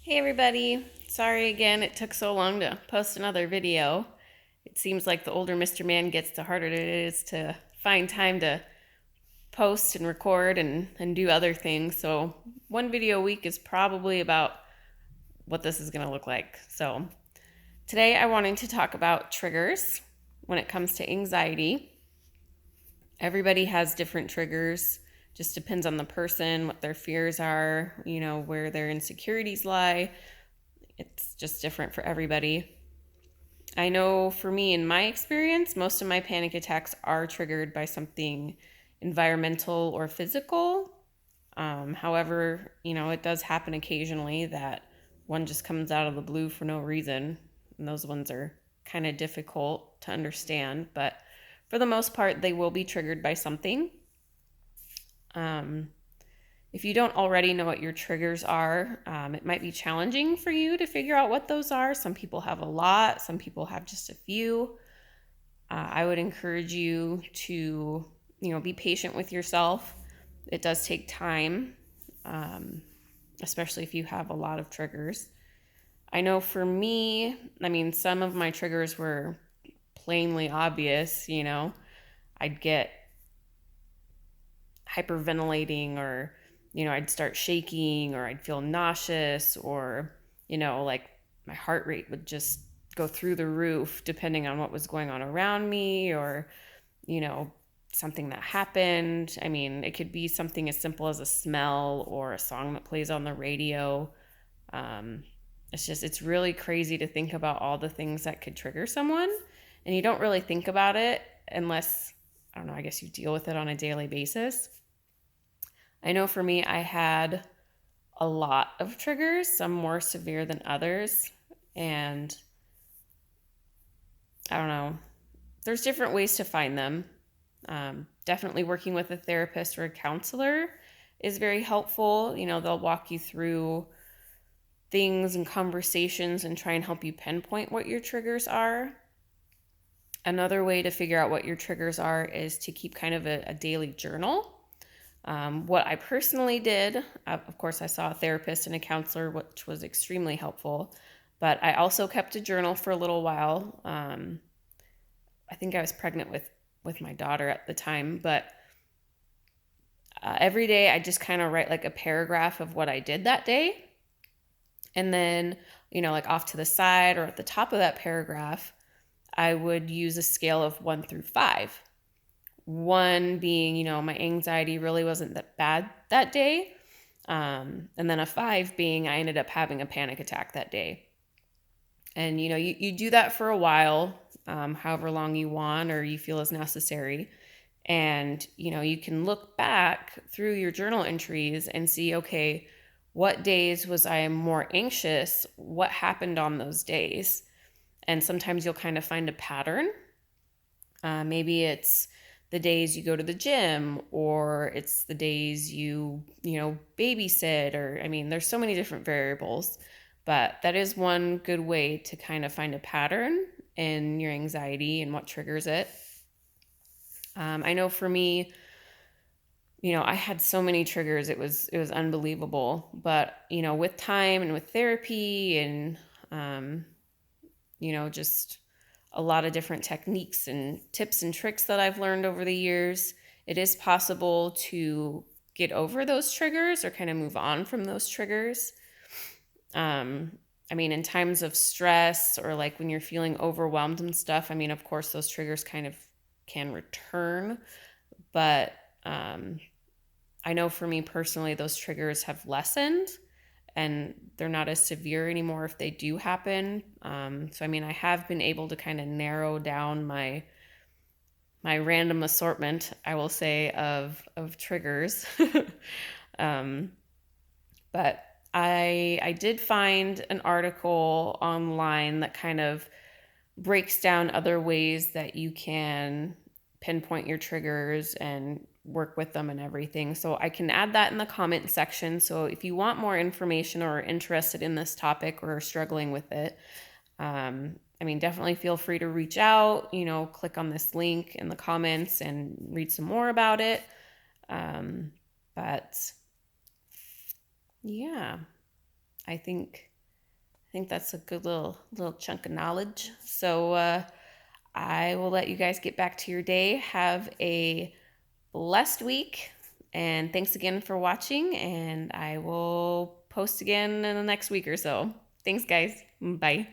Hey everybody, sorry again it took so long to post another video. It seems like the older Mr. Man gets, the harder it is to find time to post and record and do other things. So one video a week is probably about what this is going to look like. So today I wanted to talk about triggers when it comes to anxiety. Everybody has different triggers. Just depends on the person, what their fears are, where their insecurities lie. It's just different for everybody. I know for me, in my experience, most of my panic attacks are triggered by something environmental or physical. However, it does happen occasionally that one just comes out of the blue for no reason. And those ones are kind of difficult to understand. But for the most part, they will be triggered by something. If you don't already know what your triggers are, it might be challenging for you to figure out what those are. Some people have a lot, some people have just a few. I would encourage you to, be patient with yourself. It does take time, especially if you have a lot of triggers. I know for me, some of my triggers were plainly obvious. I'd get hyperventilating, or I'd start shaking, or I'd feel nauseous, or like my heart rate would just go through the roof depending on what was going on around me, or something that happened. It could be something as simple as a smell or a song that plays on the radio. It's really crazy to think about all the things that could trigger someone, and you don't really think about it unless, I don't know, I guess you deal with it on a daily basis. I know for me, I had a lot of triggers, some more severe than others. And I don't know, there's different ways to find them. Definitely working with a therapist or a counselor is very helpful. They'll walk you through things and conversations and try and help you pinpoint what your triggers are. Another way to figure out what your triggers are is to keep kind of a daily journal. What I personally did, of course, I saw a therapist and a counselor, which was extremely helpful, but I also kept a journal for a little while. I think I was pregnant with my daughter at the time, but every day I just kind of write like a paragraph of what I did that day. And then, like off to the side or at the top of that paragraph, I would use a scale of 1 through 5. 1 being, my anxiety really wasn't that bad that day. And then a 5 being I ended up having a panic attack that day. And, you do that for a while, however long you want or you feel is necessary. And, you can look back through your journal entries and see, okay, what days was I more anxious? What happened on those days? And sometimes you'll kind of find a pattern. Maybe it's the days you go to the gym, or it's the days you babysit, or there's so many different variables, but that is one good way to kind of find a pattern in your anxiety and what triggers it. I know for me, I had so many triggers. It was unbelievable, but with time and with therapy and just a lot of different techniques and tips and tricks that I've learned over the years, it is possible to get over those triggers or kind of move on from those triggers. In times of stress, or like when you're feeling overwhelmed and stuff, of course those triggers kind of can return, but I know for me personally, those triggers have lessened and they're not as severe anymore if they do happen. So I have been able to kind of narrow down my random assortment, I will say, of triggers. But I did find an article online that kind of breaks down other ways that you can pinpoint your triggers and work with them and everything. So I can add that in the comment section. So if you want more information or are interested in this topic or are struggling with it, definitely feel free to reach out, click on this link in the comments and read some more about it. But yeah, I think think that's a good little chunk of knowledge. So I will let you guys get back to your day. Have a blessed week, and thanks again for watching, and I will post again in the next week or so. Thanks, guys. Bye.